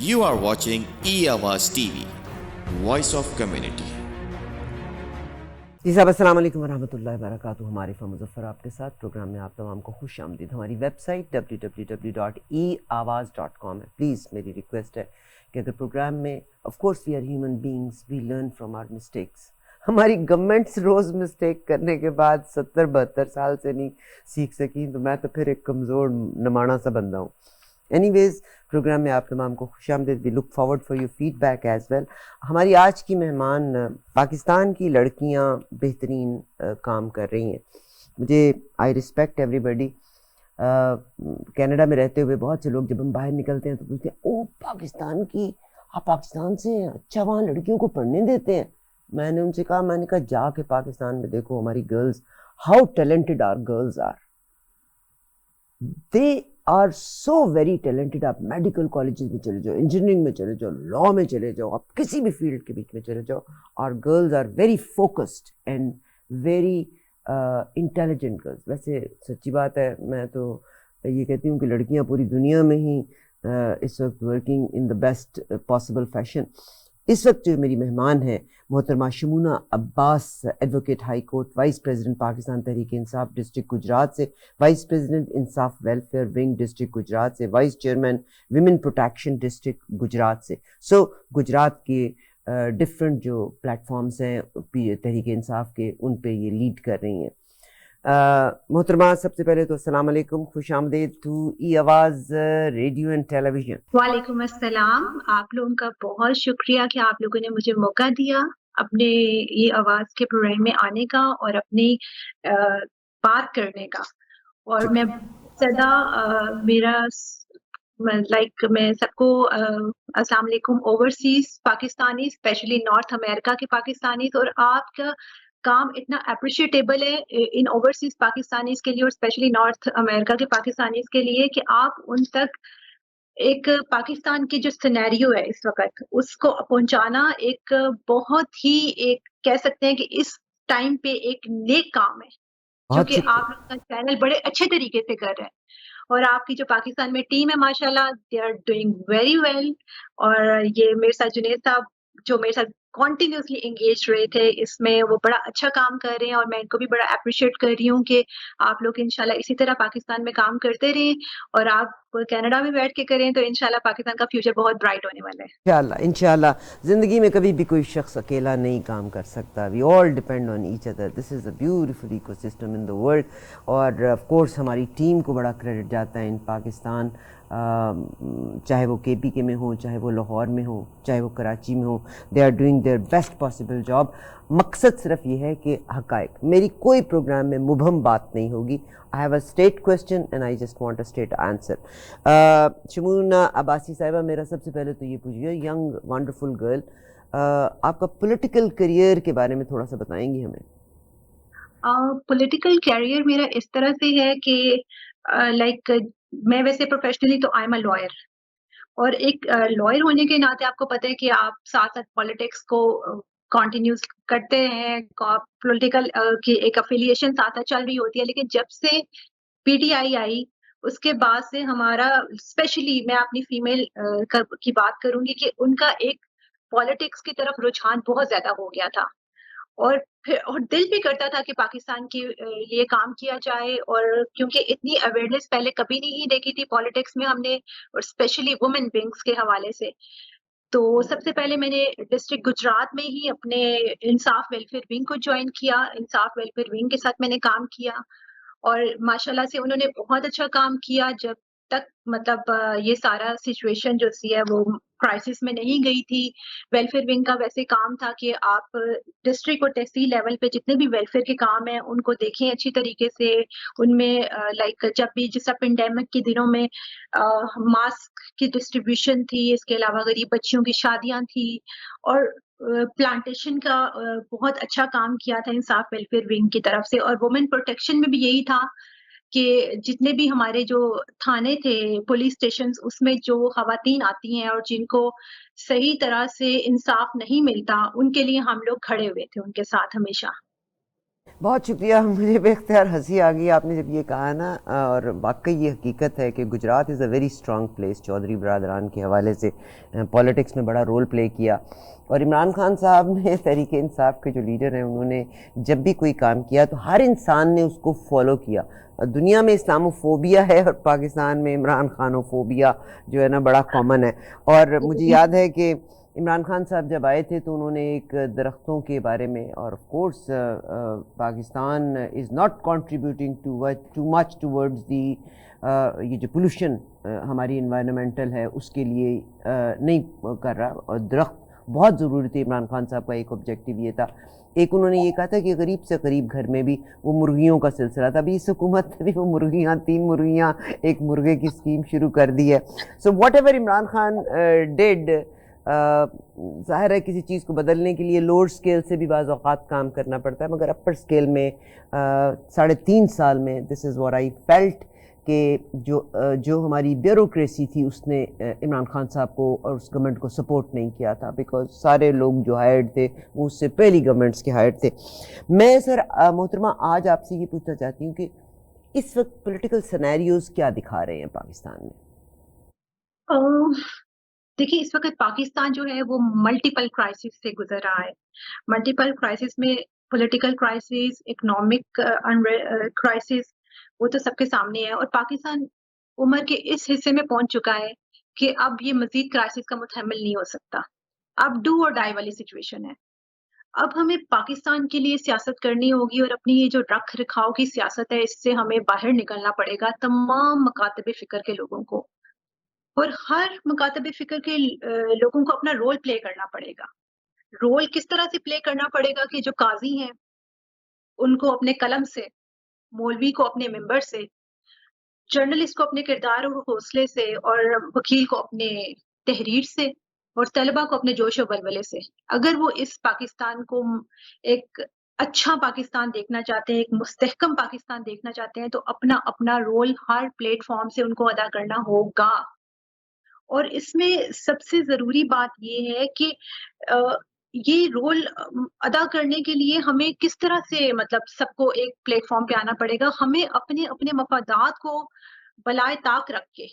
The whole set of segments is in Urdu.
You are watching E-Awaaz TV, Voice of Community. جی صاحب السلام علیکم ورحمۃ اللہ وبرکاتہ. ہمارے فہم مظفر آپ کے ساتھ پروگرام میں آپ تمام کو خوش آمدید. ہماری ویب سائٹ www.eawaz.com ہے. پلیز میری ریکویسٹ ہے کہ اگر پروگرام میں of course we are human beings, we learn from our mistakes. ہماری گورنمنٹس روز مسٹیک کرنے کے بعد 70-72 سال سے نہیں سیکھ سکیں, تو میں تو پھر ایک کمزور نمانا سا بندہ ہوں. اینی ویز پروگرام میں آپ تمام کو خوش آمدید. We look forward for your feedback as well. ہماری آج کی مہمان پاکستان کی لڑکیاں بہترین کام کر رہی ہیں. مجھے I respect every body. Canada میں رہتے ہوئے بہت سے لوگ جب ہم باہر نکلتے ہیں تو پوچھتے ہیں او پاکستان کی, آپ پاکستان سے ہیں, اچھا وہاں لڑکیوں کو پڑھنے دیتے ہیں. میں نے ان سے کہا, میں نے کہا جا کے پاکستان میں دیکھو ہماری girls, how talented are girls are. They are so very talented. آپ میڈیکل کالجز میں چلے جاؤ, انجینئرنگ میں چلے جاؤ, لا میں چلے جاؤ, آپ کسی بھی فیلڈ کے بیچ میں چلے جاؤ, اور girls are very focused and very intelligent girls. ویسے سچی بات ہے, میں تو یہ کہتی ہوں کہ لڑکیاں پوری دنیا میں ہی اس وقت working in the best possible fashion. اس وقت جو میری مہمان ہے محترمہ Shamoona Abbas, advocate high court, vice president Pakistan Tehreek Insaf district Gujrat سے, vice president Insaf welfare wing district Gujrat سے, vice chairman women protection district Gujrat سے. سو گجرات کے ڈفرینٹ جو پلیٹ فارمز ہیں تحریک انصاف کے, ان پہ یہ لیڈ کر رہی ہیں. محترمہ سب سے پہلے تو السلام علیکم, خوش آمدید ٹو ای آواز ریڈیو اینڈ ٹیلی ویژن. وعلیکم السلام. آپ لوگوں کا بہت شکریہ کہ آپ لوگوں نے مجھے موقع دیا اپنے یہ آواز کے پروگرام میں آنے کا اور اپنی بات کرنے کا. اور میں صدا میرا میں سب کو السلام علیکم اوورسیز پاکستانی, اسپیشلی نارتھ امریکہ کے پاکستانیز. اور آپ کا کام اتنا اپریشیٹیبل ہے ان اوورسیز پاکستانیز کے لیے اور اسپیشلی نارتھ امریکہ کے پاکستانیز کے لیے کہ آپ ان تک ایک پاکستان کی جو سینیریو ہے اس وقت اس کو پہنچانا ایک بہت ہی ایک کہہ سکتے ہیں کہ اس ٹائم پہ ایک نیک کام ہے جو کہ آپ لوگ کا چینل بڑے اچھے طریقے سے کر رہے ہیں. اور آپ کی جو پاکستان میں ٹیم ہے ماشاءاللہ they are doing very well. اور یہ میرے ساتھ جنید صاحب جو میرے ساتھ کنٹینیوسلی انگیج رہے تھے اس میں, وہ بڑا اچھا کام کر رہے ہیں اور میں ان کو بھی بڑا اپریشیٹ کر رہی ہوں کہ آپ لوگ انشاءاللہ اسی طرح پاکستان میں کام کرتے رہیں اور آپ کینیڈا میں بیٹھ کے کریں تو انشاءاللہ پاکستان کا فیوچر بہت برائٹ ہونے والا ہے. انشاءاللہ. زندگی میں کبھی بھی کوئی شخص اکیلا نہیں کام کر سکتا. We all depend on each other. This is a beautiful ecosystem in the world. اور آف کورس ہماری ٹیم کو بڑا کریڈٹ جاتا ہے ان پاکستان, چاہے وہ کے پی کے میں ہوں, چاہے وہ لاہور میں ہوں, چاہے وہ کراچی میں ہوں. They are doing their best possible job. مقصد صرف یہ ہے کہ حقائق, میری کوئی پروگرام میں مبہم بات نہیں ہوگی. I have a straight question and I just want a straight answer. شمونہ Abbasi صاحبہ, میرا سب سے پہلے تو یہ پوچھیے, ینگ ونڈرفل گرل, آپ کا پولیٹیکل کریئر کے بارے میں تھوڑا سا بتائیں گی ہمیں. پولیٹیکل کیریئر میرا اس طرح سے ہے کہ لائک میں ویسے پروفیشنلی تو آئی ایم اے لائر, اور ایک لائر ہونے کے ناطے آپ کو پتہ ہے کہ آپ ساتھ ساتھ پالیٹکس کو کنٹینیوز کرتے ہیں, پولیٹیکل کی ایک افیلیشن ساتھ ساتھ چل رہی ہوتی ہے. لیکن جب سے پی ٹی آئی آئی اس کے بعد سے ہمارا اسپیشلی میں اپنی فیمیل کی بات کروں گی کہ ان کا ایک پالیٹکس کی طرف رجحان بہت زیادہ ہو گیا تھا. اور دل بھی کرتا تھا کہ پاکستان کے لیے کام کیا جائے, اور کیونکہ اتنی اویئرنیس پہلے کبھی نہیں دیکھی تھی پالیٹکس میں ہم نے, اور اسپیشلی وومن ونگس کے حوالے سے. تو سب سے پہلے میں نے ڈسٹرکٹ گجرات میں ہی اپنے انصاف ویلفیئر ونگ کو جوائن کیا. انصاف ویلفیئر ونگ کے ساتھ میں نے کام کیا اور ماشاءاللہ سے انہوں نے بہت اچھا کام کیا جب تک مطلب یہ سارا سچویشن جو سی ہے وہ کرائسس میں نہیں گئی تھی. ویلفیئر ونگ کا ویسے کام تھا کہ آپ ڈسٹرکٹ اور تحصیل لیول پہ جتنے بھی ویلفیئر کے کام ہیں ان کو دیکھیں اچھی طریقے سے. ان میں لائک جب بھی جس پینڈیمک کے دنوں میں ماسک کی ڈسٹریبیوشن تھی, اس کے علاوہ غریب بچیوں کی شادیاں تھی, اور پلانٹیشن کا بہت اچھا کام کیا تھا انصاف ویلفیئر ونگ کی طرف سے. اور وومن پروٹیکشن میں بھی یہی تھا کہ جتنے بھی ہمارے جو تھانے تھے, پولیس اسٹیشنز, اس میں جو خواتین آتی ہیں اور جن کو صحیح طرح سے انصاف نہیں ملتا, ان کے لیے ہم لوگ کھڑے ہوئے تھے ان کے ساتھ ہمیشہ. بہت شکریہ. مجھے بے اختیار ہنسی آ گئی آپ نے جب یہ کہا نا, اور واقعی یہ حقیقت ہے کہ Gujrat is a very strong place. Chaudhry برادران کے حوالے سے پالیٹکس میں بڑا رول پلے کیا, اور عمران خان صاحب نے تحریک انصاف کے جو لیڈر ہیں انہوں نے جب بھی کوئی کام کیا تو ہر انسان نے اس کو فالو کیا. دنیا میں اسلاموفوبیا ہے اور پاکستان میں عمران خانوفوبیا جو ہے نا بڑا کامن ہے. اور مجھے یاد ہے کہ عمران خان صاحب جب آئے تھے تو انہوں نے ایک درختوں کے بارے میں, اور of course Pakistan is not contributing too much towards the, یہ جو پولوشن ہماری انوائرمنٹل ہے اس کے لیے نہیں کر رہا, اور درخت بہت ضروری تھے. عمران خان صاحب کا ایک آبجیکٹیو یہ تھا. ایک انہوں نے یہ کہا تھا کہ غریب سے غریب گھر میں بھی وہ مرغیوں کا سلسلہ تھا. ابھی اس حکومت نے بھی وہ مرغیاں 3 مرغیاں ایک مرغے کی اسکیم شروع کر دی ہے. So whatever Imran Khan did, ظاہر ہے کسی چیز کو بدلنے کے لیے لوور اسکیل سے بھی بعض اوقات کام کرنا پڑتا ہے, مگر اپر اسکیل میں 3.5 سال میں دس از واٹ آئی فیلٹ کہ جو ہماری بیوروکریسی تھی اس نے عمران خان صاحب کو اور اس گورنمنٹ کو سپورٹ نہیں کیا تھا, بیکاز سارے لوگ جو ہائرڈ تھے وہ اس سے پہلی گورنمنٹس کے ہائرڈ تھے. میں سر محترمہ آج آپ سے یہ پوچھنا چاہتی ہوں کہ اس وقت پولیٹیکل سینیریوز کیا دکھا رہے ہیں پاکستان میں؟ دیکھیے اس وقت پاکستان جو ہے وہ ملٹیپل کرائسس سے گزر رہا ہے. ملٹیپل کرائسس میں پولیٹیکل کرائسس, اکنامک کرائسس, وہ تو سب کے سامنے ہے, اور پاکستان عمر کے اس حصے میں پہنچ چکا ہے کہ اب یہ مزید کرائسس کا متحمل نہیں ہو سکتا. اب ڈو اور ڈائی والی سچویشن ہے. اب ہمیں پاکستان کے لیے سیاست کرنی ہوگی, اور اپنی یہ جو رکھ رکھاؤ کی سیاست ہے اس سے ہمیں باہر نکلنا پڑے گا تمام مکاتب فکر کے لوگوں کو, اور ہر مکاتب فکر کے لوگوں کو اپنا رول پلے کرنا پڑے گا. رول کس طرح سے پلے کرنا پڑے گا کہ جو قاضی ہیں ان کو اپنے قلم سے, مولوی کو اپنے ممبر سے, جرنلسٹ کو اپنے کردار اور حوصلے سے, اور وکیل کو اپنے تحریر سے, اور طلبہ کو اپنے جوش و بلبلے سے. اگر وہ اس پاکستان کو ایک اچھا پاکستان دیکھنا چاہتے ہیں, ایک مستحکم پاکستان دیکھنا چاہتے ہیں, تو اپنا اپنا رول ہر پلیٹ فارم سے ان کو ادا کرنا ہوگا. اور اس میں سب سے ضروری بات یہ ہے کہ یہ رول ادا کرنے کے لیے ہمیں کس طرح سے مطلب سب کو ایک پلیٹ فارم پہ آنا پڑے گا. ہمیں اپنے اپنے مفادات کو بلائے طاق رکھ کے,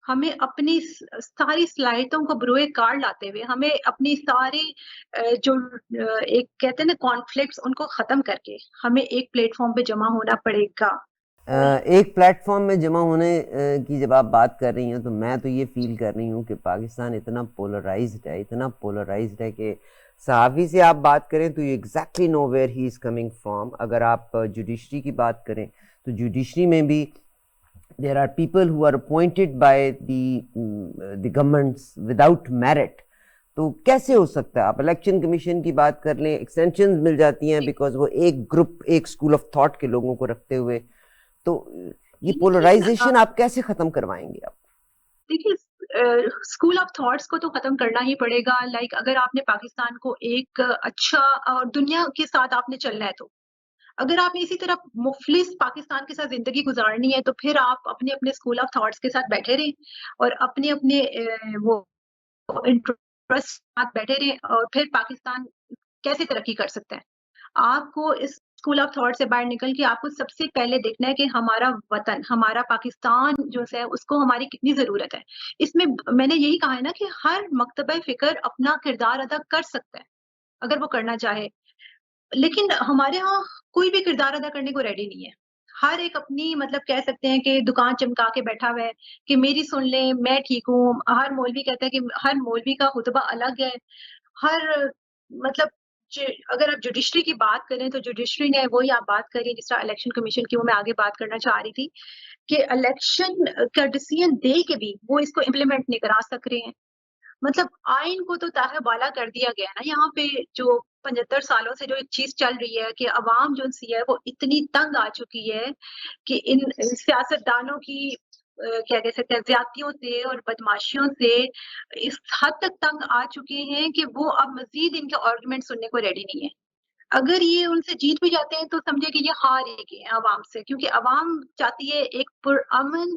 ہمیں اپنی ساری صلاحیتوں کو بروئے کار لاتے ہوئے, ہمیں اپنی ساری جو ایک کہتے ہیں نا کانفلکٹس, ان کو ختم کر کے ہمیں ایک پلیٹ فارم پہ جمع ہونا پڑے گا. ایک پلیٹ فارم میں جمع ہونے کی جب آپ بات کر رہی ہیں تو میں تو یہ فیل کر رہی ہوں کہ پاکستان اتنا پولرائزڈ ہے کہ صحافی سے آپ بات کریں تو you exactly know where he is coming from. اگر آپ جوڈیشری کی بات کریں تو جوڈیشری میں بھی there are people who are appointed by the governments without merit. تو کیسے ہو سکتا ہے؟ آپ الیکشن کمیشن کی بات کر لیں, ایکسٹینشنز مل جاتی ہیں بیکاز وہ ایک گروپ, ایک اسکول آف تھاٹ کے لوگوں کو رکھتے ہوئے. تو یہ پولرائزیشن آپ کیسے ختم کروائیں گے؟ آپ دیکھیے اسکول آف تھاٹس کو تو ختم کرنا ہی پڑے گا. لائک اگر آپ نے پاکستان کو ایک اچھا اور دنیا کے ساتھ آپ نے چلنا ہے, تو اگر آپ نے اسی طرح مفلس پاکستان کے ساتھ زندگی گزارنی ہے تو پھر آپ اپنے اپنے اسکول آف تھاٹس کے ساتھ بیٹھے رہیں, اور اپنے اپنے وہ انٹرسٹ ساتھ بیٹھے رہیں, اور پھر پاکستان کیسے ترقی کر سکتا ہے. آپ کو اس اسکول آف تھاٹ سے باہر نکل کے آپ کو سب سے پہلے دیکھنا ہے کہ ہمارا وطن, ہمارا پاکستان جو ہے اس کو ہماری کتنی ضرورت ہے. اس میں نے یہی کہا ہے نا کہ ہر مکتبہ فکر اپنا کردار ادا کر سکتا ہے اگر وہ کرنا چاہے, لیکن ہمارے ہاں کوئی بھی کردار ادا کرنے کو ریڈی نہیں ہے. ہر ایک اپنی مطلب کہہ سکتے ہیں کہ دکان چمکا کے بیٹھا ہوا ہے کہ میری سن لیں, میں ٹھیک ہوں. ہر مولوی کہتا ہے کہ ہر مولوی کا خطبہ الگ ہے. ہر مطلب اگر آپ جوڈیشری کی بات کریں تو جوڈیشری نے وہی آپ بات کری جس طرح الیکشن کمیشن کی, وہ میں آگے بات کرنا چاہ رہی تھی کہ الیکشن کا ڈیسیژن دے کے بھی وہ اس کو امپلیمنٹ نہیں کرا سک رہے ہیں. مطلب آئین کو تو تاہ بالا کر دیا گیا ہے نا. یہاں پہ جو 75 سالوں سے جو ایک چیز چل رہی ہے کہ عوام جو سی ہے وہ اتنی تنگ آ چکی ہے کہ ان سیاستدانوں کی کیا کہہ سکتے ہیں زیادتیوں سے اور بدماشیوں سے اس حد تک تنگ آ چکے ہیں کہ وہ اب مزید ان کے آرگومنٹ سننے کو ریڈی نہیں ہے. اگر یہ ان سے جیت بھی جاتے ہیں تو سمجھے کہ یہ ہار گئے ہیں عوام سے, کیونکہ عوام چاہتی ہے ایک پرامن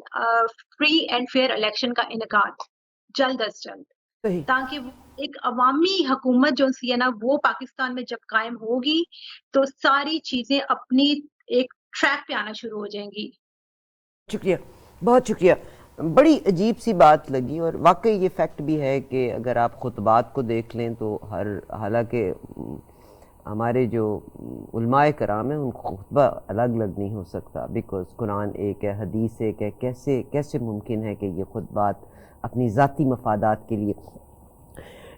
فری اینڈ فیئر الیکشن کا انعقاد جلد از جلد, تاکہ وہ ایک عوامی حکومت جو سی ہے نا وہ پاکستان میں جب قائم ہوگی تو ساری چیزیں اپنی ایک ٹریک پہ آنا شروع ہو جائیں گی. شکریہ، بہت شکریہ. بڑی عجیب سی بات لگی، اور واقعی یہ فیکٹ بھی ہے کہ اگر آپ خطبات کو دیکھ لیں تو حالانکہ ہمارے جو علماء کرام ہیں ان کو خطبہ الگ الگ نہیں ہو سکتا، بیکاز قرآن ایک ہے، حدیث ایک ہے. کیسے ممکن ہے کہ یہ خطبات اپنی ذاتی مفادات کے لیے.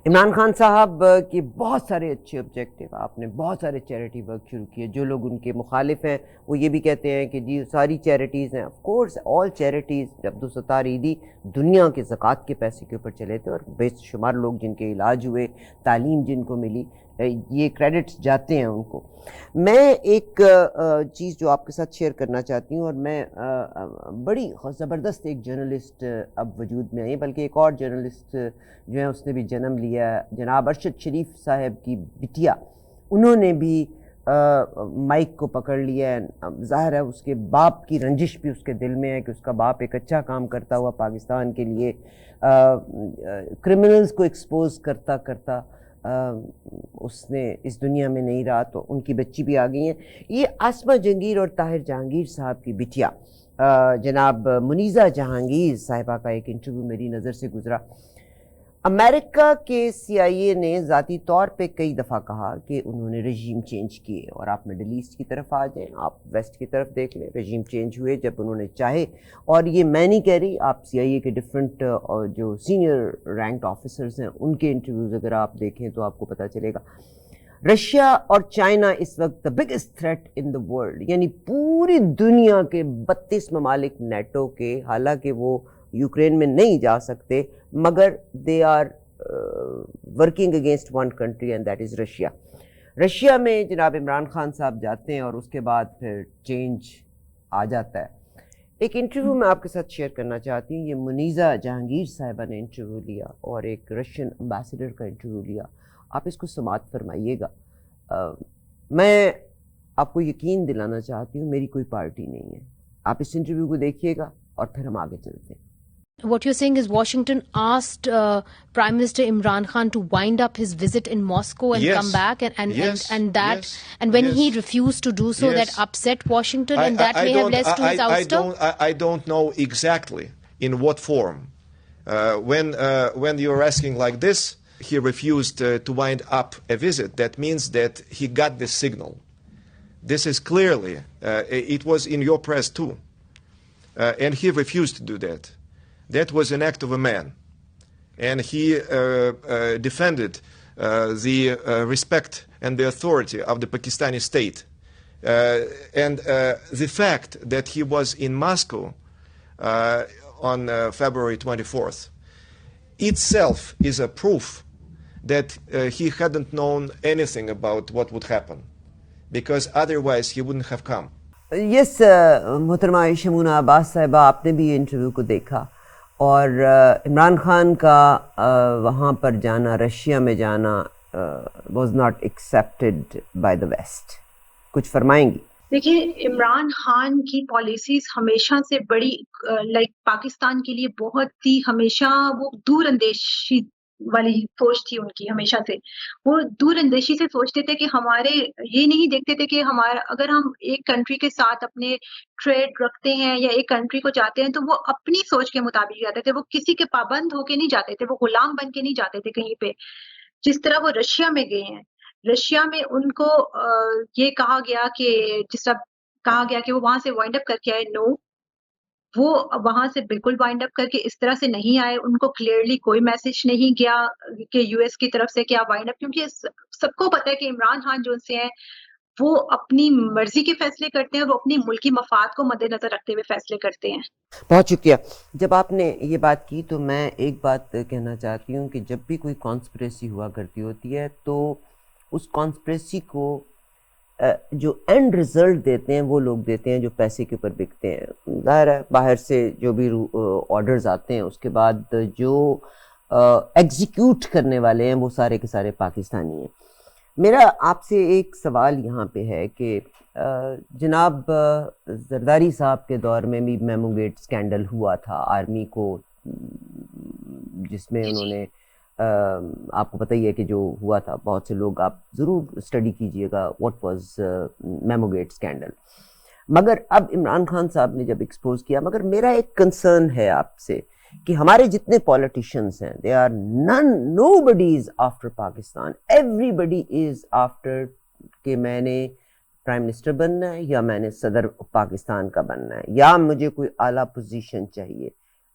عمران خان صاحب کے بہت سارے اچھے آبجیکٹیو، آپ نے بہت سارے چیریٹی ورک شروع کیے. جو لوگ ان کے مخالف ہیں وہ یہ بھی کہتے ہیں کہ جی ساری چیریٹیز ہیں. Of course all charities. Abdul Sattar Edhi دنیا کے زکوٰۃ کے پیسے کے اوپر چلے تھے، اور بے شمار لوگ جن کے علاج ہوئے، تعلیم جن کو ملی، یہ کریڈٹس جاتے ہیں ان کو. میں ایک چیز جو آپ کے ساتھ شیئر کرنا چاہتی ہوں، اور میں بڑی زبردست ایک جرنلسٹ اب وجود میں آئی، بلکہ ایک اور جرنلسٹ جو ہے اس نے بھی جنم لیا ہے، جناب ارشد شریف صاحب کی بٹیا. انہوں نے بھی مائک کو پکڑ لیا ہے. ظاہر ہے اس کے باپ کی رنجش بھی اس کے دل میں ہے کہ اس کا باپ ایک اچھا کام کرتا ہوا پاکستان کے لیے کرمنلز کو ایکسپوز کرتا کرتا اس نے اس دنیا میں نہیں رہا. تو ان کی بچی بھی آ گئی ہیں. یہ آسمہ جہانگیر اور طاہر جہانگیر صاحب کی بٹیا جناب منیزہ جہانگیر صاحبہ کا ایک انٹرویو میری نظر سے گزرا. امریکہ کے سی آئی اے نے ذاتی طور پہ کئی دفعہ کہا کہ انہوں نے رژیم چینج کیے، اور آپ مڈل ایسٹ کی طرف آ جائیں، آپ ویسٹ کی طرف دیکھ لیں، رژیم چینج ہوئے جب انہوں نے چاہے. اور یہ میں نہیں کہہ رہی، آپ سی آئی اے کے ڈفرینٹ جو سینئر رینکڈ آفیسرز ہیں ان کے انٹرویوز اگر آپ دیکھیں تو آپ کو پتہ چلے گا. رشیا اور چائنا اس وقت the biggest threat in the world, یعنی پوری دنیا کے 32 ممالک نیٹو کے، حالانکہ وہ یوکرین میں نہیں جا سکتے، مگر they are working against one country and that is Russia. Russia میں جناب عمران خان صاحب جاتے ہیں اور اس کے بعد پھر چینج آ جاتا ہے. ایک انٹرویو میں آپ کے ساتھ شیئر کرنا چاہتی ہوں. یہ منیزہ جہانگیر صاحبہ نے انٹرویو لیا اور ایک رشین امبیسڈر کا انٹرویو لیا. آپ اس کو سماعت فرمائیے گا. میں آپ کو یقین دلانا چاہتی ہوں میری کوئی پارٹی نہیں ہے. آپ اس انٹرویو کو دیکھیے گا اور پھر ہم آگے چلتے ہیں. What you're saying is Washington asked Prime Minister Imran Khan to wind up his visit in Moscow and Yes. come back, Yes. and that, Yes. and when Yes. he refused to do so, Yes. that upset Washington, and that may have led to his ouster. I don't know exactly in what form. When you're asking like this, he refused to wind up a visit. That means that he got the signal. This is clearly, it was in your press too, and he refused to do that. That was an act of a man, and he defended the respect and the authority of the Pakistani state. And the fact that he was in Moscow on February 24th itself is a proof that he hadn't known anything about what would happen, because otherwise he wouldn't have come. یس محترمہ شمونہ عباس صاحبہ، آپ نے بھی یہ انٹرویو کو دیکھا، اور عمران خان کا وہاں پر جانا، رشیا میں جانا was not accepted by the West. کچھ فرمائیں گی؟ دیکھیے، عمران خان کی پالیسیز ہمیشہ سے بڑی پاکستان کے لیے بہت ہی، ہمیشہ وہ دور اندیشی والی سوچ تھی ان کی. ہمیشہ سے وہ دور اندیشی سے سوچتے تھے کہ ہمارے، یہ نہیں دیکھتے تھے کہ ہمارا، اگر ہم ایک کنٹری کے ساتھ اپنے ٹریڈ رکھتے ہیں یا ایک کنٹری کو جاتے ہیں تو وہ اپنی سوچ کے مطابق جاتے تھے. وہ کسی کے پابند ہو کے نہیں جاتے تھے، وہ غلام بن کے نہیں جاتے تھے کہیں پہ. جس طرح وہ رشیا میں گئے ہیں، رشیا میں ان کو یہ کہا گیا کہ جس طرح کہا گیا کہ وہ وہاں سے وائنڈ اپ کر کے آئے. نو، وہ وہاں سے بالکل وائنڈ اپ کر کے اس طرح سے نہیں آئے. ان کو کلیئرلی کوئی میسج نہیں گیا کہ یو ایس کی طرف سے کیا وائنڈ اپ، کیونکہ سب کو پتہ ہے کہ عمران خان جو سے ہیں وہ اپنی مرضی کے فیصلے کرتے ہیں، وہ اپنی ملکی مفاد کو مد نظر رکھتے ہوئے فیصلے کرتے ہیں. بہت شکریہ. جب آپ نے یہ بات کی تو میں ایک بات کہنا چاہتی ہوں کہ جب بھی کوئی کانسپریسی ہوا کرتی ہوتی ہے تو اس کانسپریسی کو جو اینڈ رزلٹ دیتے ہیں وہ لوگ دیتے ہیں جو پیسے کے اوپر بکتے ہیں. ظاہر ہے باہر سے جو بھی آرڈرز آتے ہیں اس کے بعد جو ایگزیکیوٹ کرنے والے ہیں وہ سارے کے سارے پاکستانی ہیں. میرا آپ سے ایک سوال یہاں پہ ہے کہ جناب زرداری صاحب کے دور میں بھی میمو گیٹ اسکینڈل ہوا تھا آرمی کو، جس میں انہوں نے آپ کو پتہ ہی ہے کہ جو ہوا تھا، بہت سے لوگ آپ ضرور اسٹڈی کیجئے گا what was memogate scandal. مگر اب عمران خان صاحب نے جب ایکسپوز کیا، مگر میرا ایک کنسرن ہے آپ سے کہ ہمارے جتنے پالیٹیشینس ہیں they are nobody is after Pakistan, everybody is after کہ میں نے پرائم منسٹر بننا ہے یا میں نے صدر پاکستان کا بننا ہے یا مجھے کوئی اعلیٰ پوزیشن چاہیے.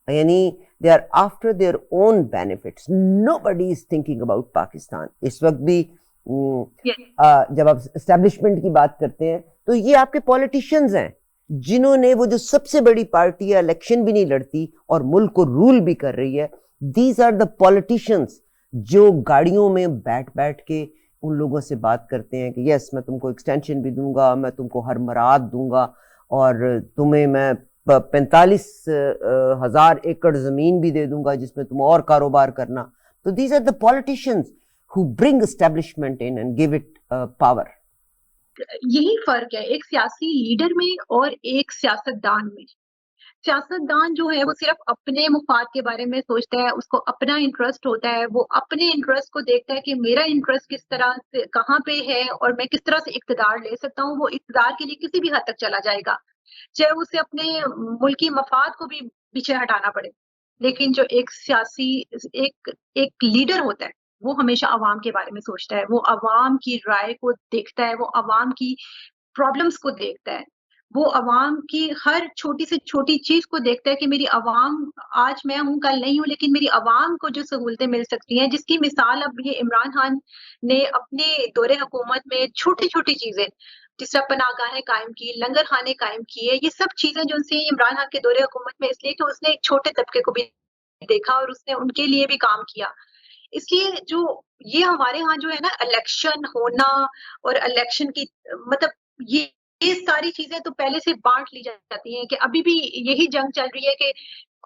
یعنی they are after their own benefits, nobody is thinking about Pakistan. اس وقت بھی جب آپ اسٹیبلشمنٹ کی بات کرتے ہیں تو یہ آپ کے پولیٹیشینز ہیں جنہوں نے وہ جو سب سے بڑی پارٹی ہے الیکشن بھی نہیں لڑتی اور ملک کو رول بھی کر رہی ہے، دیز آر دا پولیٹیشینز جو گاڑیوں میں بیٹھ بیٹھ کے ان لوگوں سے بات کرتے ہیں کہ یس میں تم کو ایکسٹینشن بھی دوں گا، میں تم کو ہر مراد دوں گا اور تمہیں میں 45,000 ایکڑ زمین بھی دے دوں گا جس میں تم اور کاروبار کرنا. تو these are the politicians who bring establishment in and give it power. یہی فرق ہے ایک سیاسی لیڈر میں اور ایک سیاستدان میں. سیاستدان جو ہے وہ صرف اپنے مفاد کے بارے میں سوچتا ہے، اس کو اپنا انٹرسٹ ہوتا ہے، وہ اپنے انٹرسٹ کو دیکھتا ہے کہ میرا انٹرسٹ کس طرح سے کہاں پہ ہے اور میں کس طرح سے اقتدار لے سکتا ہوں. وہ اقتدار کے لیے کسی بھی حد تک چلا جائے گا، چاہے اسے اپنے ملکی مفاد کو بھی پیچھے ہٹانا پڑے. لیکن جو ایک سیاسی ایک لیڈر ہوتا ہے وہ ہمیشہ عوام کے بارے میں سوچتا ہے، وہ عوام کی رائے کو دیکھتا ہے، وہ عوام کی پرابلمس کو دیکھتا ہے، وہ عوام کی ہر چھوٹی سے چھوٹی چیز کو دیکھتا ہے کہ میری عوام آج میں ہوں کل نہیں ہوں لیکن میری عوام کو جو سہولتیں مل سکتی ہیں، جس کی مثال اب یہ عمران خان نے اپنے دور حکومت میں چھوٹی چھوٹی چیزیں جس طرح پناہ گاہیں قائم کی، لنگر خانے قائم کیے، یہ سب چیزیں جو سے عمران خان کے دور حکومت میں اس لیے کہ اس نے ایک چھوٹے طبقے کو بھی دیکھا اور اس نے ان کے لیے بھی کام کیا. اس لیے جو یہ ہمارے ہاں جو ہے نا الیکشن ہونا اور الیکشن کی مطلب یہ ساری چیزیں تو پہلے سے بانٹ لی جاتی ہیں کہ ابھی بھی یہی جنگ چل رہی ہے کہ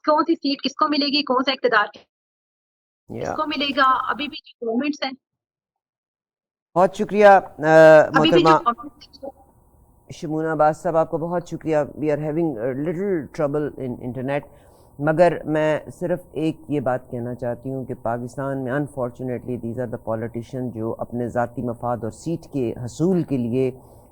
کون سی سیٹ کس کو ملے گی، کون سا اقتدار کس کو ملے گا. ابھی بھی جو گورنمنٹس ہیں. بہت شکریہ محترمہ شمونہ عباس صاحب، آپ کو بہت شکریہ. We are having little trouble in internet, مگر میں صرف ایک یہ بات کہنا چاہتی ہوں کہ پاکستان میں unfortunately these are the politician جو اپنے ذاتی مفاد اور سیٹ کے حصول کے لیے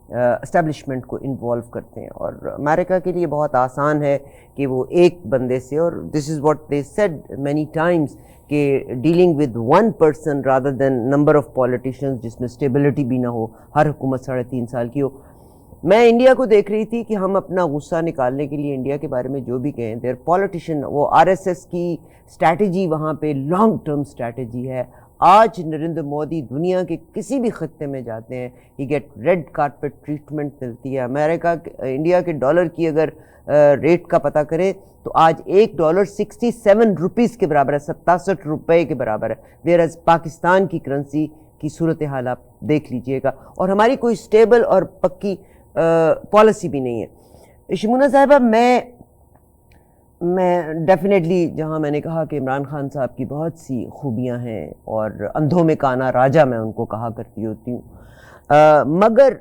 اسٹیبلشمنٹ کو انوالو کرتے ہیں. اور امریکہ کے لیے بہت آسان ہے کہ وہ ایک بندے سے، اور this is what they said many times کہ dealing with one person rather than number of politicians جس میں اسٹیبلٹی بھی نہ ہو، ہر حکومت 3.5 سال کی ہو. میں انڈیا کو دیکھ رہی تھی کہ ہم اپنا غصہ نکالنے کے لیے انڈیا کے بارے میں جو بھی کہیں دیر پولیٹیشین، وہ RSS کی اسٹریٹجی وہاں پہ لانگ ٹرم اسٹریٹجی ہے. آج نریندر مودی دنیا کے کسی بھی خطے میں جاتے ہیں، ہی گیٹ ریڈ کارپیٹ ٹریٹمنٹ ملتی ہے. انڈیا کے ڈالر کی اگر ریٹ کا پتہ کریں تو آج $1 67 روپیز کے برابر ہے، 67 روپے کے برابر ہے. ویئر ایز پاکستان کی کرنسی کی صورتحال آپ دیکھ لیجئے گا، اور ہماری کوئی اسٹیبل اور پکی پالیسی بھی نہیں ہے. شمونہ صاحبہ، میں ڈیفینیٹلی جہاں میں نے کہا کہ عمران خان صاحب کی بہت سی خوبیاں ہیں اور اندھوں میں کانا راجا میں ان کو کہا کرتی ہوتی ہوں، مگر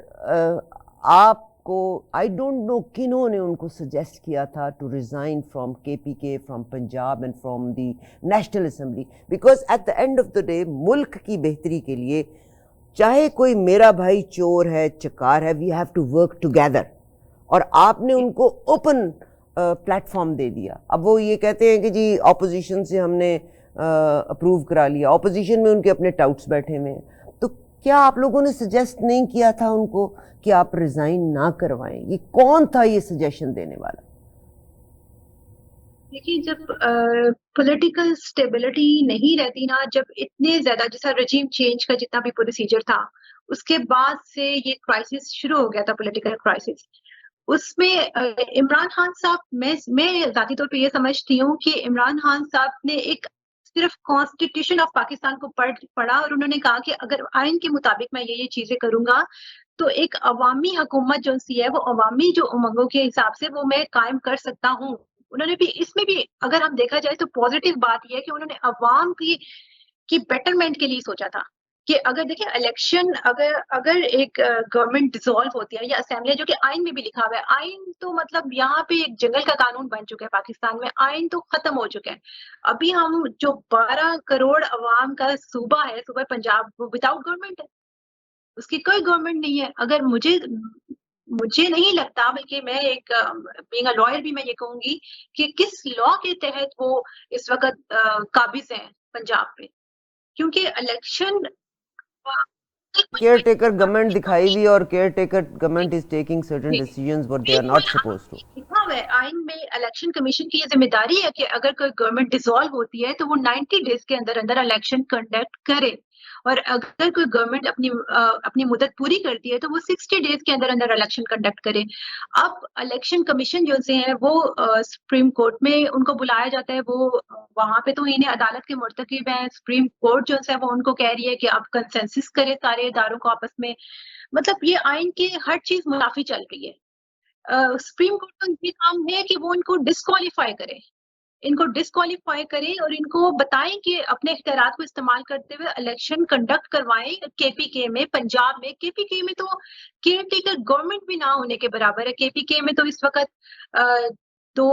آپ کو آئی ڈونٹ نو کنہوں نے ان کو سجیسٹ کیا تھا to resign from KPK، from Punjab and from the national assembly, because at the end of the day ملک کی بہتری کے لیے چاہے کوئی میرا بھائی چور ہے چکار ہے، we have to work together. اور آپ نے ان کو اوپن پلیٹ فارم دے دیا. اب وہ یہ کہتے ہیں کہ جی اپوزیشن سے ہم نے اپروو کرا لیا، اپوزیشن میں ان کے اپنے ٹاؤٹس بیٹھے ہوئے ہیں. تو کیا آپ لوگوں نے سجیسٹ نہیں کیا تھا ان کو کہ آپ ریزائن نہ کروائیں؟ یہ کون تھا یہ سجیشن دینے والا؟ دیکھیے، جب پولیٹیکل اسٹیبلٹی نہیں رہتی نا، جب اتنے زیادہ جیسا رجیم چینج کا جتنا بھی پروسیجر تھا اس کے بعد سے یہ کرائسس شروع ہو گیا تھا، پولیٹیکل کرائسس. اس میں عمران خان صاحب، میں ذاتی طور پہ یہ سمجھتی ہوں کہ عمران خان صاحب نے ایک صرف کانسٹیٹیوشن آف پاکستان کو پڑھا اور انہوں نے کہا کہ اگر آئین کے مطابق میں یہ چیزیں کروں گا تو ایک عوامی حکومت جو سی ہے وہ عوامی جو امنگوں کے حساب سے وہ میں قائم کر سکتا ہوں. انہوں نے بھی اس میں بھی اگر ہم دیکھا جائے تو پازیٹیو بات یہ ہے کہ انہوں نے عوام کی بیٹرمنٹ کے لیے سوچا تھا کہ اگر دیکھیں الیکشن اگر ایک گورنمنٹ ڈیزالو ہوتی ہے یا اسمبلی، جو کہ آئین میں بھی لکھا ہوا ہے، آئین تو مطلب یہاں پہ ایک جنگل کا قانون بن چکا ہے پاکستان میں، آئین تو ختم ہو چکا ہے. ابھی ہم جو 12 کروڑ عوام کا صوبہ ہے، صوبہ پنجاب، وہ وداؤٹ گورنمنٹ ہے، اس کی کوئی گورنمنٹ نہیں ہے. اگر مجھے نہیں لگتا، بلکہ میں ایک بینگ اے لائر بھی میں یہ کہوں گی کہ کس لا کے تحت وہ اس وقت قابض ہیں پنجاب پہ، کیونکہ الیکشن کیئر ٹیکر گورنمنٹ دکھائی ہوئی اور caretaker government is taking certain decisions but they are not supposed to. لکھا ہوا ہے آئین میں، الیکشن کمیشن کی یہ ذمہ داری ہے کہ اگر کوئی گورنمنٹ ڈیزالو ہوتی ہے تو وہ 90 ڈیز کے اندر اندر الیکشن کنڈکٹ کرے، اور اگر کوئی گورنمنٹ اپنی مدت پوری کرتی ہے تو وہ 60 ڈیز کے اندر اندر الیکشن کنڈکٹ کرے. اب الیکشن کمیشن جو سے ہیں وہ سپریم کورٹ میں ان کو بلایا جاتا ہے، وہ وہاں پہ تو انہیں عدالت کے مرتکب ہیں. سپریم کورٹ جو ہے وہ ان کو کہہ رہی ہے کہ آپ کنسنسس کرے سارے اداروں کو آپس میں. مطلب یہ آئین کی ہر چیز منافی چل رہی ہے. سپریم کورٹ کا یہ کام ہے کہ وہ ان کو ڈسکوالیفائی کریں اور ان کو بتائیں کہ اپنے اختیارات کو استعمال کرتے ہوئے الیکشن کنڈکٹ کروائیں. کے پی کے میں، پنجاب میں، کے پی کے میں تو کیئر ٹیکر گورنمنٹ بھی نہ ہونے کے برابر ہے. کے پی کے میں تو اس وقت دو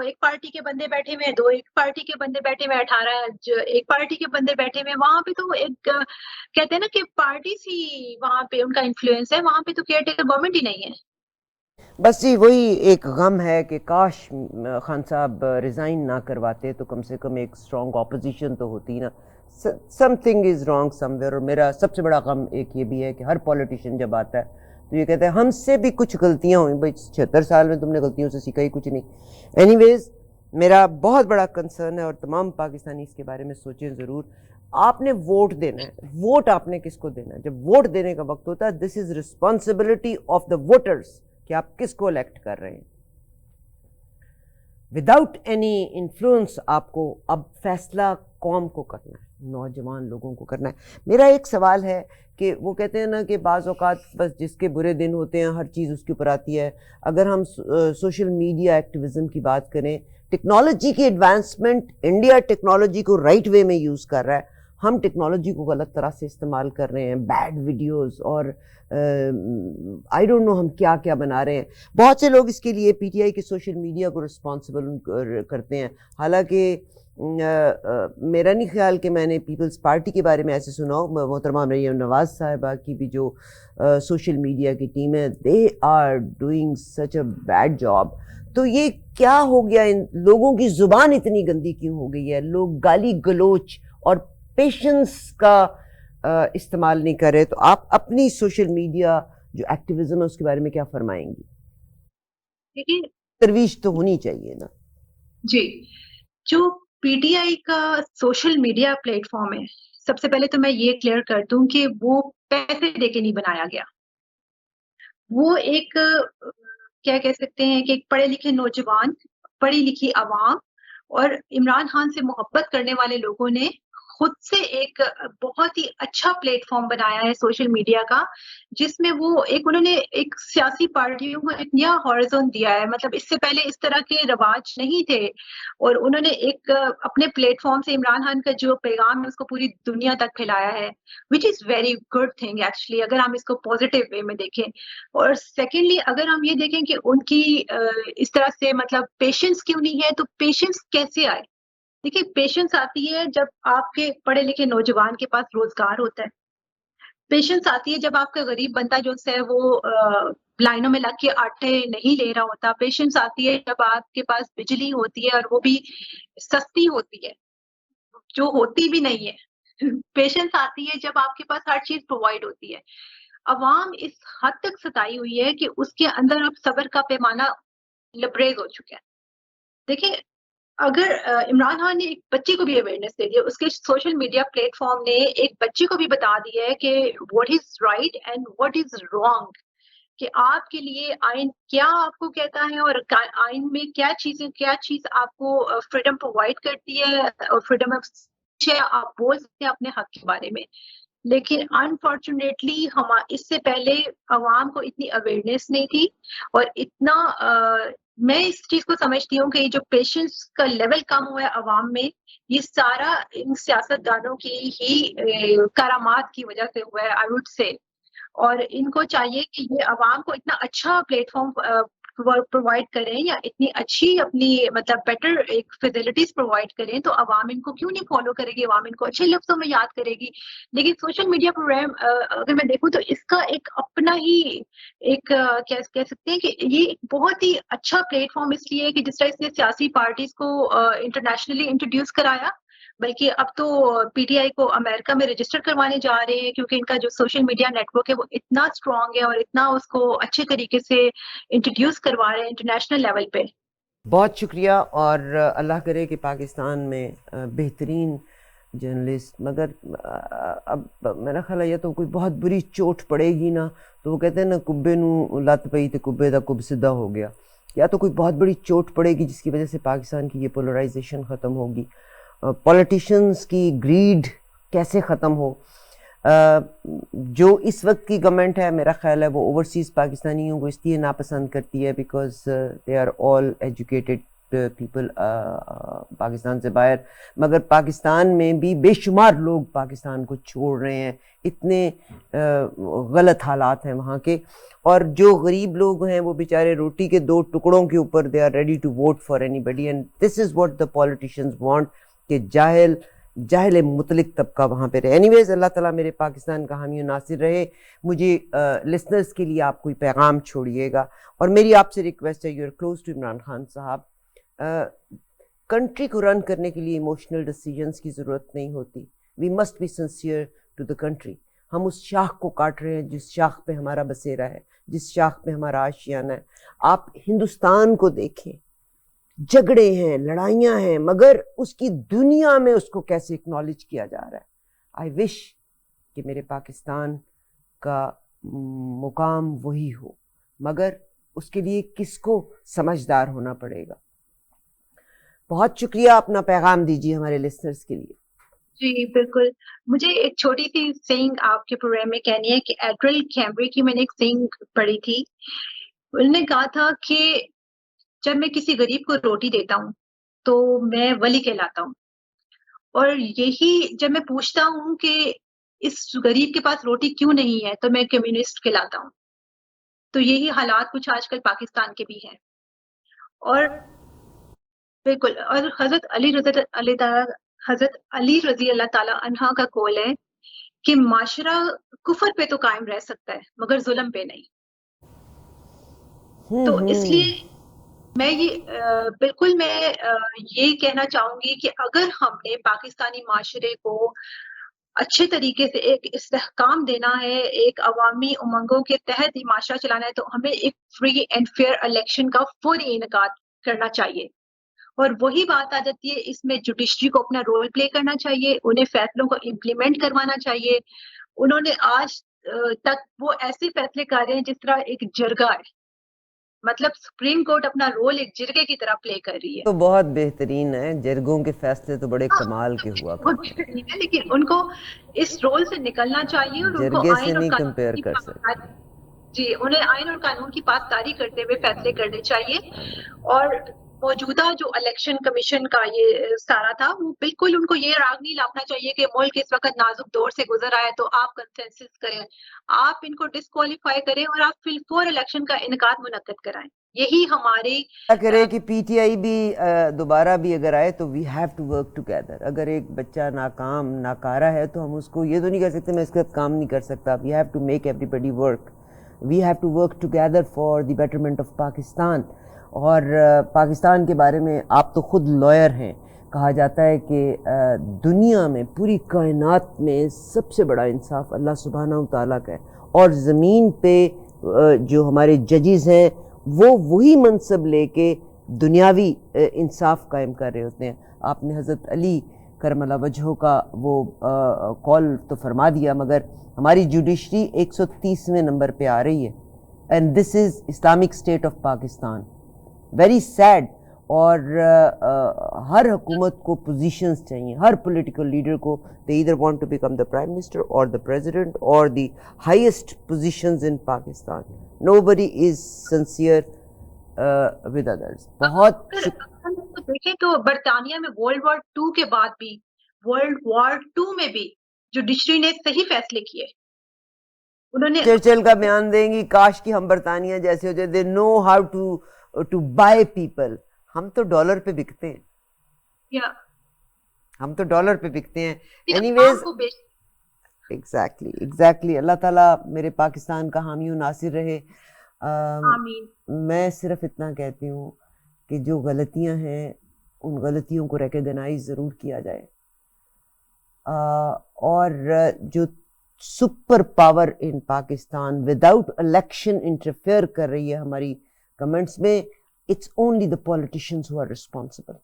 ایک پارٹی کے بندے بیٹھے ہوئے ہیں، 2 ایک پارٹی کے بندے بیٹھے ہوئے ہیں، 18 ایک پارٹی کے بندے بیٹھے ہوئے ہیں. وہاں پہ تو ایک کہتے ہیں نا کہ پارٹیز ہی وہاں پہ ان کا انفلوئنس ہے، وہاں پہ تو کیئر ٹیکر گورنمنٹ ہی نہیں ہے. بس جی وہی ایک غم ہے کہ کاش خان صاحب ریزائن نہ کرواتے تو کم سے کم ایک اسٹرانگ اپوزیشن تو ہوتی نا. Some thing is wrong some where. اور میرا سب سے بڑا غم ایک یہ بھی ہے کہ ہر پولیٹیشین جب آتا ہے تو یہ کہتے ہیں ہم سے بھی کچھ غلطیاں ہوئیں. بھائی 76 سال میں تم نے غلطیوں سے سیکھا ہی کچھ نہیں. اینی ویز میرا بہت بڑا کنسرن ہے اور تمام پاکستانی اس کے بارے میں سوچیں ضرور. آپ نے ووٹ دینا ہے. ووٹ آپ نے کس کو دینا ہے؟ جب ووٹ دینے کا وقت ہوتا ہے دس از رسپانسبلٹی آف دا ووٹرس کہ آپ کس کو الیکٹ کر رہے ہیں. وداؤٹ اینی انفلوئنس آپ کو اب فیصلہ قوم کو کرنا ہے، نوجوان لوگوں کو کرنا ہے. میرا ایک سوال ہے کہ وہ کہتے ہیں نا کہ بعض اوقات بس جس کے برے دن ہوتے ہیں ہر چیز اس کے اوپر آتی ہے. اگر ہم سوشل میڈیا ایکٹیویزم کی بات کریں، ٹیکنالوجی کی ایڈوانسمنٹ، انڈیا ٹیکنالوجی کو رائٹ وے میں یوز کر رہا ہے، ہم ٹیکنالوجی کو غلط طرح سے استعمال کر رہے ہیں. بیڈ ویڈیوز اور آئی ڈونٹ نو ہم کیا کیا بنا رہے ہیں. بہت سے لوگ اس کے لیے پی ٹی آئی کے سوشل میڈیا کو رسپانسبل کرتے ہیں، حالانکہ میرا نہیں خیال کہ میں نے پیپلز پارٹی کے بارے میں ایسے سنا ہو. محترمہ مریم نواز صاحبہ کی بھی جو سوشل میڈیا کی ٹیم ہے they are doing such a bad job. تو یہ کیا ہو گیا؟ ان لوگوں کی زبان اتنی گندی کیوں ہو گئی ہے؟ لوگ گالی گلوچ اور پیشنس کا استعمال نہیں کر رہے. تو آپ اپنی سوشل میڈیا جو ایکٹیویزم ہے اس کے بارے میں کیا فرمائیں گی؟ دیکھیے ترویج تو ہونی چاہیے نا. جی، جو پی ٹی آئی کا سوشل میڈیا پلیٹ فارم ہے، سب سے پہلے تو میں یہ کلیئر کر دوں کہ وہ پیسے دے کے نہیں بنایا گیا. وہ ایک کیا کہہ سکتے ہیں کہ ایک پڑھے لکھے نوجوان، پڑھی لکھی عوام اور عمران خان سے محبت کرنے والے لوگوں نے خود سے ایک بہت ہی اچھا پلیٹ فارم بنایا ہے سوشل میڈیا کا، جس میں وہ انہوں نے ایک سیاسی پارٹیوں کو ایک نیا ہارزون دیا ہے. مطلب اس سے پہلے اس طرح کے رواج نہیں تھے، اور انہوں نے ایک اپنے پلیٹ فارم سے عمران خان کا جو پیغام ہے اس کو پوری دنیا تک پھیلایا ہے، which is very good thing actually, اگر ہم اس کو پازیٹیو وے میں دیکھیں. اور سیکنڈلی اگر ہم یہ دیکھیں کہ ان کی اس طرح سے مطلب پیشنس کیوں نہیں ہے، تو پیشنس کیسے آئے؟ دیکھیے پیشنس آتی ہے جب آپ کے پڑھے لکھے نوجوان کے پاس روزگار ہوتا ہے. پیشنس آتی ہے جب آپ کا غریب بندہ جو ہے وہ لائنوں میں لگ کے آٹے نہیں لے رہا ہوتا. پیشنس آتی ہے جب آپ کے پاس بجلی ہوتی ہے اور وہ بھی سستی ہوتی ہے، جو ہوتی بھی نہیں ہے. پیشنس آتی ہے جب آپ کے پاس ہر چیز پرووائڈ ہوتی ہے. عوام اس حد تک ستائی ہوئی ہے کہ اس کے اندر اب صبر کا پیمانہ لبریز ہو چکا ہے. دیکھیں اگر عمران خان نے ایک بچے کو بھی اویئرنیس دے دی، اس کے سوشل میڈیا پلیٹ فارم نے ایک بچے کو بھی بتا دیا ہے کہ what is right and what is wrong, کہ آپ کے لیے آئین کیا آپ کو کہتا ہے اور آئین میں کیا چیز آپ کو فریڈم پرووائڈ کرتی ہے، اور فریڈم آف آپ بول سکتے ہیں اپنے حق کے بارے میں. لیکن انفارچونیٹلی اس سے پہلے عوام کو اتنی اویئرنیس نہیں تھی اور اتنا میں اس چیز کو سمجھتی ہوں کہ یہ جو پیشنس کا لیول کم ہوا ہے عوام میں، یہ سارا ان سیاستدانوں کی ہی کرامات کی وجہ سے ہوا ہے آئی وڈ سے. اور ان کو چاہیے کہ یہ عوام کو اتنا اچھا پلیٹ فارم پرووائڈ کریں یا اتنی اچھی اپنی مطلب بیٹر ایک فیسلٹیز پرووائڈ کریں، تو عوام ان کو کیوں نہیں فالو کرے گی، عوام ان کو اچھے لفظوں میں یاد کرے گی. لیکن سوشل میڈیا پروگرام اگر میں دیکھوں تو اس کا ایک اپنا ہی ایک کہہ سکتے ہیں کہ یہ بہت ہی اچھا پلیٹ فارم اس لیے کہ جس طرح اس نے سیاسی پارٹیز کو انٹرنیشنلی انٹروڈیوس کرایا، بلکہ اب تو پی ٹی آئی کو امریکہ میں رجسٹر کروانے جا رہے ہیں، کیونکہ ان کا جو سوشل میڈیا نیٹ ورک ہے وہ اتنا اسٹرانگ ہے اور اتنا اس کو اچھے طریقے سے انٹروڈیوس کروا رہے ہیں انٹرنیشنل لیول پہ. بہت شکریہ، اور اللہ کرے کہ پاکستان میں بہترین جرنلسٹ، مگر اب میرا خیال ہے یہ تو کوئی بہت بری چوٹ پڑے گی نا، تو وہ کہتے ہیں نا کبے نو لت پئی تو کبے دا کب سدھا ہو گیا، یا تو کوئی بہت بڑی چوٹ پڑے گی جس کی وجہ سے پاکستان کی یہ پولرائزیشن ختم ہوگی. پولیٹیشینس کی گریڈ کیسے ختم ہو. جو اس وقت کی گورنمنٹ ہے میرا خیال ہے وہ اوورسیز پاکستانیوں کو اس لیے ناپسند کرتی ہے because they are all educated people Pakistan سے باہر، مگر پاکستان میں بھی بے شمار لوگ پاکستان کو چھوڑ رہے ہیں، اتنے غلط حالات ہیں وہاں کے. اور جو غریب لوگ ہیں وہ بیچارے روٹی کے 2 ٹکڑوں کے اوپر they are ready to vote for anybody, and this is what the politicians want کہ جاہل مطلق طبقہ وہاں پہ رہے. اینی ویز اللہ تعالیٰ میرے پاکستان کا حامی و ناصر رہے. مجھے لسنرز کے لیے آپ کوئی پیغام چھوڑیے گا، اور میری آپ سے ریکویسٹ ہے، you are close to Imran Khan sahab, country کو رن کرنے کے لیے ایموشنل ڈیسیجنس کی ضرورت نہیں ہوتی. We must be sincere to the country. ہم اس شاخ کو کاٹ رہے ہیں جس شاخ پہ ہمارا بسیرا ہے، جس شاخ پہ ہمارا آشیانہ ہے. آپ ہندوستان کو دیکھیں، جھگڑے ہیں، لڑائیاں ہیں، مگر اس کی دنیا میں اس کو کیسے اکنالج کیا جا رہا ہے. آئی وش کہ میرے پاکستان کا مقام وہی ہو، مگر اس کے لیے کس کو سمجھدار ہونا پڑے گا. بہت شکریہ، اپنا پیغام دیجیے ہمارے لسنرز کے لیے. جی بالکل، مجھے ایک چھوٹی سی سینگ آپ کے پروگرام میں کہنی ہے کہ ایڈرل کیمبری کی میں نے ایک سینگ پڑھی تھی. انہوں نے کہا تھا کہ جب میں کسی غریب کو روٹی دیتا ہوں تو میں ولی کہلاتا ہوں، اور یہی جب میں پوچھتا ہوں کہ اس غریب کے پاس روٹی کیوں نہیں ہے تو میں کمیونسٹ کہلاتا ہوں. تو یہی حالات کچھ آج کل پاکستان کے بھی ہیں. اور بالکل، اور حضرت علی رضی اللہ تعالی عنہ کا قول ہے کہ معاشرہ کفر پہ تو قائم رہ سکتا ہے مگر ظلم پہ نہیں. تو اس لیے میں بالکل میں یہ کہنا چاہوں گی کہ اگر ہم نے پاکستانی معاشرے کو اچھے طریقے سے ایک استحکام دینا ہے، ایک عوامی امنگوں کے تحت یہ معاشرہ چلانا ہے، تو ہمیں ایک فری اینڈ فیئر الیکشن کا فوری انعقاد کرنا چاہیے. اور وہی بات آ جاتی ہے، اس میں جوڈیشری کو اپنا رول پلے کرنا چاہیے، انہیں فیصلوں کو امپلیمنٹ کروانا چاہیے. انہوں نے آج تک وہ ایسے فیصلے کر رہے ہیں جس طرح ایک جرگہ ہے، مطلب سپریم کورٹ اپنا رول ایک جرگے کی طرح پلے کر رہی ہے. تو بہت بہترین ہے، جرگوں کے فیصلے تو بڑے کمال کے ہوا کرتے ہیں، لیکن ان کو اس رول سے نکلنا چاہیے اور ان کو جرگے سے آئین اور نہیں قانون کمپیئر کی کر سکتے. جی انہیں آئین اور قانون کی پاسداری کرتے ہوئے فیصلے کرنے چاہیے. اور موجودہ جو الیکشن کمیشن کا یہ سارا تھا، وہ بالکل ان کو یہ راگ نہیں لاپنا چاہیے کہ ملک اس وقت نازک دور سے گزر رہا ہے تو آپ کنسنسس کریں. آپ ان کو ڈسکوالیفائی کریں اور آپ فی الفور الیکشن کا انعقاد منعقد کرائیں. یہی ہماری کرے کہ پی ٹی آئی بھی دوبارہ بھی اگر آئے تو we have to work together. اگر ایک بچہ ناکام ناکارہ ہے تو ہم اس کو یہ تو نہیں کر سکتے میں اس کے ساتھ کام نہیں کر سکتا. We have to make everybody work, we have to work together for the betterment of Pakistan. اور پاکستان کے بارے میں آپ تو خود لائر ہیں، کہا جاتا ہے کہ دنیا میں پوری کائنات میں سب سے بڑا انصاف اللہ سبحانہ و تعالیٰ کا ہے، اور زمین پہ جو ہمارے ججز ہیں وہ وہی منصب لے کے دنیاوی انصاف قائم کر رہے ہوتے ہیں. آپ نے حضرت علی کرم اللہ وجہہ کا وہ کال تو فرما دیا، مگر ہماری جوڈیشری 130ویں نمبر پہ آ رہی ہے، and this is Islamic state of Pakistan. Very sad. اور ہر حکومت کو پوزیشنز چاہیے، ہر پولیٹیکل لیڈر کو. They either want to become the prime minister اور دا پریزیڈنٹ اور the highest positions in Pakistan. Nobody is sincere with others. بہت ہم دیکھیں تو برطانیہ میں World War II کے بعد بھی, World War II میں بھی جوڈیشری نے صحیح فیصلے کیے. انہوں نے چرچل کا بیان دیں گی کاش کہ ہم برطانیہ جیسے ہوتے. they know how to buy people. ہم تو ڈالر پہ بکتے ہیں, ہم تو ڈالر پہ بکتے ہیں. اینی ویز ایگزیکٹلی اللہ تعالیٰ میرے پاکستان کا حامی و ناصر رہے. میں صرف اتنا کہتی ہوں کہ جو غلطیاں ہیں ان غلطیوں کو ریکگنائز ضرور کیا جائے, اور جو super power in Pakistan without election interfere کر رہی ہے ہماری گورنمنٹس میں, it's only the politicians who are responsible.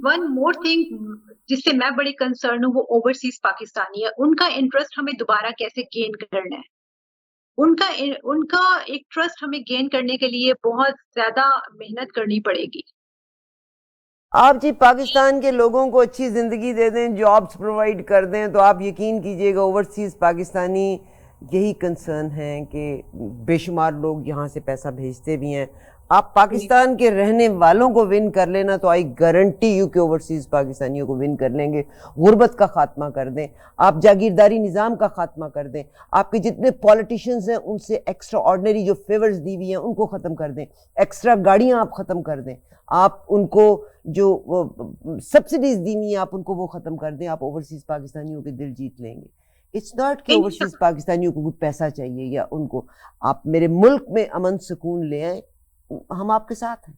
One more thing جس سے میں بڑی کنسرن ہوں وہ اوورسیز پاکستانی ہے. ان کا انٹرسٹ ہمیں دوبارہ کیسے گین کرنا ہے. ان کا ایک ٹرسٹ ہمیں گین کرنے کے لیے بہت زیادہ محنت کرنی پڑے گی. آپ جی پاکستان کے لوگوں کو اچھی زندگی دے دیں, جابس پرووائڈ کر دیں, تو آپ یقین کیجئے گا اوورسیز پاکستانی یہی کنسرن ہیں کہ بے شمار لوگ یہاں سے پیسہ بھیجتے بھی ہیں. آپ پاکستان کے رہنے والوں کو ون کر لینا تو آئی گارنٹی یو کہ اوورسیز پاکستانیوں کو ون کر لیں گے. غربت کا خاتمہ کر دیں, آپ جاگیرداری نظام کا خاتمہ کر دیں, آپ کے جتنے پولیٹیشینز ہیں ان سے ایکسٹرا آرڈنری جو فیورز دی ہوئی ہیں ان کو ختم کر دیں, ایکسٹرا گاڑیاں آپ ختم کر دیں, آپ ان کو جو سبسڈیز دی ہوئی ہیں آپ ان کو وہ ختم کر دیں. آپ اوورسیز پاکستانیوں کے دل جیت لیں گے. اٹس ناٹ کہ اوورسیز پاکستانیوں کو کوئی پیسہ چاہیے یا ان کو, آپ میرے ملک میں امن سکون لے آئیں, ہم آپ کے ساتھ ہیں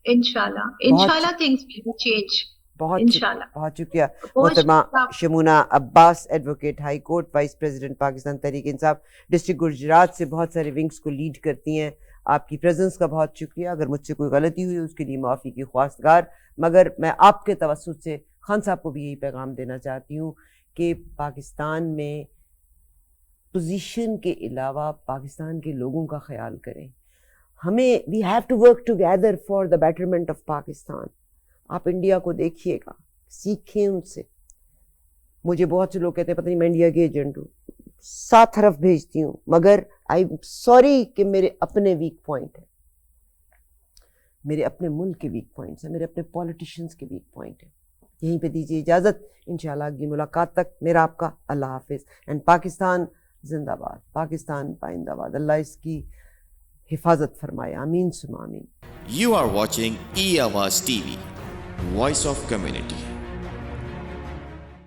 انشاءاللہ things will change. بہت شکریہ محترمہ Shamoona Abbas, advocate high court, vice president Pakistan Tehreek Insaf district Gujrat سے, بہت سارے ونگس کو لیڈ کرتی ہیں. آپ کی پریزنس کا بہت شکریہ. اگر مجھ سے کوئی غلطی ہوئی اس کے لیے معافی کی خواستگار, مگر میں آپ کے توسط سے خان صاحب کو بھی یہی پیغام دینا چاہتی ہوں کہ پاکستان میں پوزیشن کے علاوہ پاکستان کے لوگوں کا خیال کریں. ہمیں we have to work together for the betterment of Pakistan. آپ انڈیا کو دیکھیے گا, سیکھیں ان سے. مجھے بہت سے لوگ کہتے ہیں پتہ نہیں میں انڈیا کے ایجنٹ ہوں, 7 حرف بھیجتی ہوں, مگر آئی سوری کہ میرے اپنے ویک پوائنٹ ہیں, میرے اپنے ملک کے ویک پوائنٹس ہیں, میرے اپنے پولیٹیشینس کے ویک پوائنٹ ہیں. یہیں پہ دیجیے اجازت, انشاءاللہ اگلی ملاقات تک میرا آپ کا اللہ حافظ. اینڈ پاکستان زندہ باد, پاکستان پائندہ باد. اللہ اس کی حفاظت فرمائے. آمین ثم آمین. You are watching E-Awaaz TV, Voice of Community.